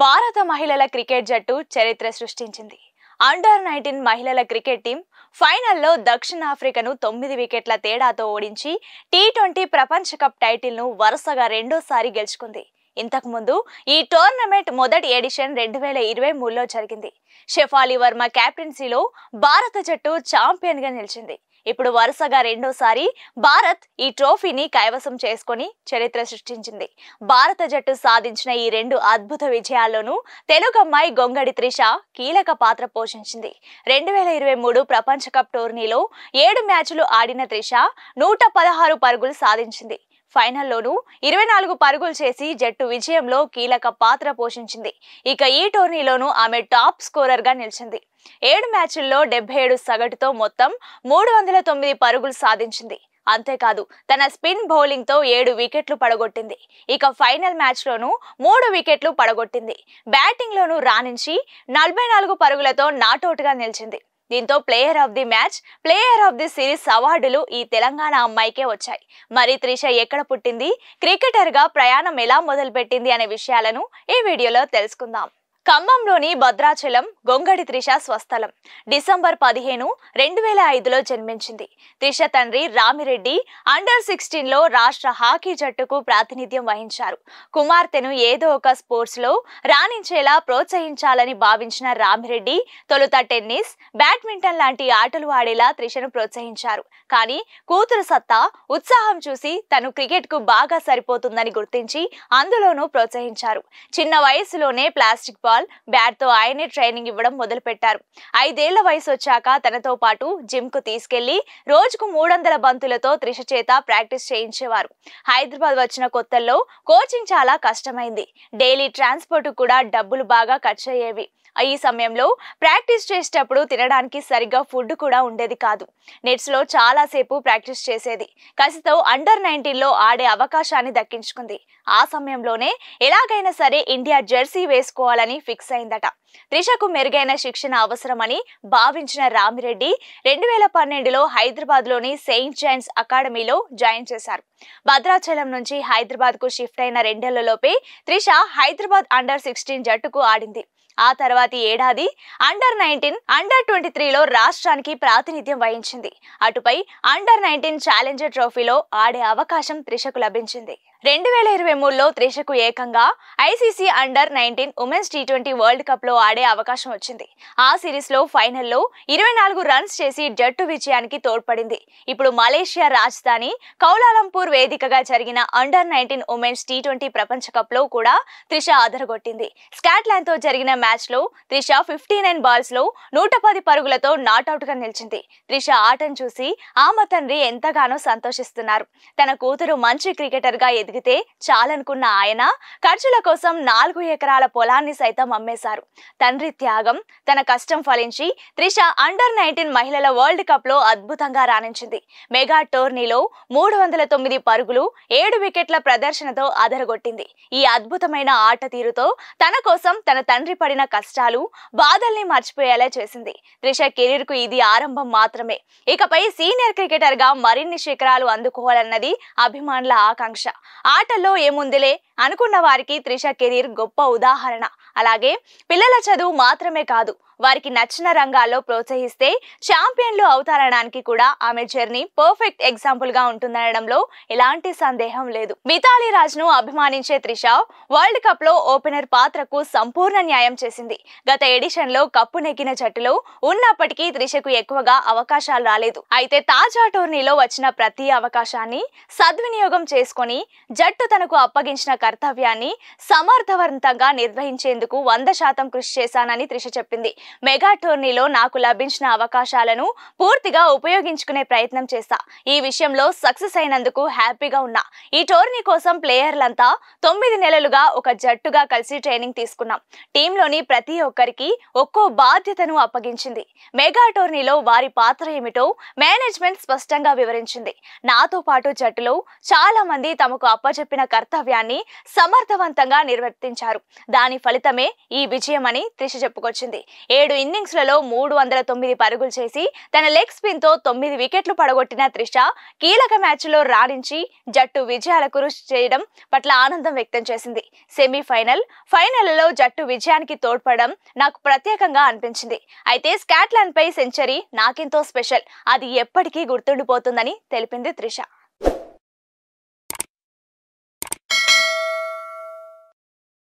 భారత మహిళల క్రికెట్ జట్టు చరిత్ర సృష్టించింది. అండర్-19 మహిళల క్రికెట్ టీం ఫైనల్లో దక్షిణాఫ్రికాను 9 వికెట్ల తేడాతో ఓడించి టీ20 ప్రపంచ కప్ టైటిల్ను వరుసగా రెండోసారి గెలుచుకుంది. ఇంతకుముందు ఈ టోర్నమెంట్ మొదటి ఎడిషన్ 2023లో జరిగింది. షెఫాలి వర్మ కెప్టెన్సీలో భారత జట్టు ఛాంపియన్గా నిలిచింది. ఇప్పుడు వరుసగా రెండోసారి భారత్ ఈ ట్రోఫీని కైవసం చేసుకొని చరిత్ర సృష్టించింది. భారత జట్టు సాధించిన ఈ రెండు అద్భుత విజయాల్లోనూ తెలుగమ్మాయి గొంగడి త్రిష కీలక పాత్ర పోషించింది. 2023 ప్రపంచ కప్ టోర్నీలో 7 మ్యాచ్లు ఆడిన త్రిష 116 పరుగులు సాధించింది. ఫైనల్లోనూ 24 పరుగులు చేసి జట్టు విజయంలో కీలక పాత్ర పోషించింది. ఇక ఈ టోర్నీలోనూ ఆమె టాప్ స్కోరర్గా నిలిచింది. 7 మ్యాచ్ల్లో 77 సగటుతో మొత్తం 309 పరుగులు సాధించింది. అంతేకాదు తన స్పిన్ బౌలింగ్తో 7 వికెట్లు పడగొట్టింది. ఇక ఫైనల్ మ్యాచ్లోనూ 3 వికెట్లు పడగొట్టింది. బ్యాటింగ్లోనూ రాణించి 44 పరుగులతో నాటౌట్గా నిలిచింది. దీంతో player of the match, player of the series అవార్డులు ఈ తెలంగాణ అమ్మాయికే వచ్చాయి. మరి త్రిష ఎక్కడ పుట్టింది, క్రికెటర్గా ప్రయాణం ఎలా మొదలుపెట్టింది అనే విషయాలను ఈ వీడియోలో తెలుసుకుందాం. ఖమ్మంలోని భద్రాచలం గొంగడి త్రిష స్వస్థలం. డిసెంబర్ 15, 2005లో జన్మించింది. త్రిష తండ్రి రామిరెడ్డి అండర్-16లో రాష్ట్ర హాకీ జట్టుకు ప్రాతినిధ్యం వహించారు. కుమార్తెను ఏదో ఒక స్పోర్ట్స్లో రాణించేలా ప్రోత్సహించాలని భావించిన రామిరెడ్డి తొలుత టెన్నిస్, బ్యాడ్మింటన్ లాంటి ఆటలు ఆడేలా త్రిషను ప్రోత్సహించారు. కానీ కూతురు సత్తా, ఉత్సాహం చూసి తను క్రికెట్కు బాగా సరిపోతుందని గుర్తించి అందులోనూ ప్రోత్సహించారు. చిన్న వయసులోనే ప్లాస్టిక్ బాల్, బ్యాట్తో ఆయనే ట్రైనింగ్ ఇవ్వడం మొదలుపెట్టారు. 5 ఏళ్ల వయసు వచ్చాక తనతో పాటు జిమ్కు తీసుకెళ్లి రోజుకు 300 బంతులతో త్రిష చేత ప్రాక్టీస్ చేయించేవారు. హైదరాబాద్ వచ్చిన కొత్తల్లో కోచింగ్ చాలా కష్టమైంది. డైలీ ట్రాన్స్పోర్ట్ కూడా డబ్బులు బాగా ఖర్చు అయ్యేవి. ఈ సమయంలో ప్రాక్టీస్ చేసేటప్పుడు తినడానికి సరిగ్గా ఫుడ్ కూడా ఉండేది కాదు. నెట్స్లో చాలాసేపు ప్రాక్టీస్ చేసేది. కసితో అండర్-19లో ఆడే అవకాశాన్ని దక్కించుకుంది. ఆ సమయంలోనే ఎలాగైనా సరే ఇండియా జెర్సీ వేసుకోవాలని ఫిక్స్ అయిందట. త్రిషకు మెరుగైన శిక్షణ అవసరమని భావించిన రామిరెడ్డి 2012లో హైదరాబాద్లోని సెయింట్ జాన్స్ అకాడమీలో జాయిన్ చేశారు. భద్రాచలం నుంచి హైదరాబాద్కు షిఫ్ట్ అయిన 2 ఏళ్లలోపే త్రిష హైదరాబాద్ అండర్-16 జట్టుకు ఆడింది. ఆ తర్వాతి ఏడాది అండర్-19, అండర్-23లో రాష్ట్రానికి ప్రాతినిధ్యం వహించింది. అటుపై అండర్-19 ఛాలెంజర్ ట్రోఫీలో ఆడే అవకాశం త్రిషకు లభించింది. 2023లో త్రిషకు ఏకంగా ICC under-19 women's T20 world కప్లో ఆడే అవకాశం వచ్చింది. ఆ సిరీస్లో ఫైనల్లో 24 రన్స్ చేసి జట్టు విజయానికి తోడ్పడింది. ఇప్పుడు మలేషియా రాజధాని కౌలాలంపూర్ వేదికగా జరిగిన అండర్-19 ఉమెన్స్ టీ20 ప్రపంచ కప్లో కూడా త్రిష అదరగొట్టింది. స్కాట్లాండ్తో జరిగిన మ్యాచ్లో త్రిష 59 బాల్స్లో 110 పరుగులతో నాటౌట్గా నిలిచింది. త్రిష ఆటను చూసి ఆమె తండ్రి ఎంతగానో సంతోషిస్తున్నారు. తన కూతురు మంచి క్రికెటర్గా ఎదిగితే చాలనుకున్న ఆయన ఖర్చుల కోసం 4 ఎకరాల పొలాన్ని సైతం అమ్మేశారు. తండ్రి త్యాగం, తన కష్టం ఫలించి త్రిష అండర్-19 మహిళల వరల్డ్ కప్లో అద్భుతంగా రాణించింది. మెగా టోర్నీలో 309 పరుగులు, 7 వికెట్ల ప్రదర్శనతో అదరగొట్టింది. ఈ అద్భుతమైన ఆట తీరుతో తన కోసం తన తండ్రి పడిన కష్టాలు, బాధల్ని మర్చిపోయేలా చేసింది. త్రిష కెరీర్కు ఇది ఆరంభం మాత్రమే. ఇకపై సీనియర్ క్రికెటర్గా మరిన్ని శిఖరాలు అందుకోవాలన్నది అభిమానుల ఆకాంక్ష. ఆటల్లో ఏముందిలే అనుకున్న వారికి త్రిష కెరీర్ గొప్ప ఉదాహరణ. అలాగే పిల్లల చదువు మాత్రమే కాదు, వారికి నచ్చిన రంగాల్లో ప్రోత్సహిస్తే ఛాంపియన్లు అవుతారనడానికి కూడా ఆమె జర్నీ పర్ఫెక్ట్ ఎగ్జాంపుల్ గా ఉంటుందనడంలో ఎలాంటి సందేహం లేదు. మిథాలీ రాజ్ ను అభిమానించే త్రిష వరల్డ్ కప్ లో ఓపెనర్ పాత్రకు సంపూర్ణ న్యాయం చేసింది. గత ఎడిషన్ లో కప్పు నెగ్గిన జట్టులో ఉన్నప్పటికీ త్రిషకు ఎక్కువగా అవకాశాలు రాలేదు. అయితే తాజా టోర్నీలో వచ్చిన ప్రతి అవకాశాన్ని సద్వినియోగం చేసుకొని జట్టు తనకు అప్పగించిన కర్తవ్యాన్ని సమర్థవంతంగా నిర్వహించేందుకు 100% కృషి చేశానని త్రిష చెప్పింది. మెగా టోర్నీలో నాకు లభించిన అవకాశాలను పూర్తిగా ఉపయోగించుకునే ప్రయత్నం చేశా. ఈ విషయంలో సక్సెస్ అయినందుకు హ్యాపీగా ఉన్నా. ఈ టోర్నీ కోసం ప్లేయర్లంతా 9 నెలలుగా ఒక జట్టుగా కలిసి ట్రైనింగ్ తీసుకున్నాం. టీంలోని ప్రతి ఒక్కరికి ఒక్కో బాధ్యతను అప్పగించింది. మెగా టోర్నీలో వారి పాత్ర ఏమిటో మేనేజ్మెంట్ స్పష్టంగా వివరించింది. నాతో పాటు జట్టులో చాలా మంది తమకు అప్పచెప్పిన కర్తవ్యాన్ని సమర్థవంతంగా నిర్వర్తించారు. దాని ఫలితమే ఈ విజయమని త్రిష చెప్పుకొచ్చింది. 7 ఇన్నింగ్స్లలో 309 పరుగులు చేసి తన లెగ్ స్పిన్తో 9 వికెట్లు పడగొట్టిన త్రిష కీలక మ్యాచ్లో రాణించి జట్టు విజయాలకు కృషి చేయడం పట్ల ఆనందం వ్యక్తం చేసింది. ఫైనల్లో జట్టు విజయానికి తోడ్పడడం నాకు ప్రత్యేకంగా అనిపించింది. అయితే స్కాట్లాండ్ పై సెంచరీ నాకెంతో స్పెషల్, అది ఎప్పటికీ గుర్తుండిపోతుందని తెలిపింది త్రిష.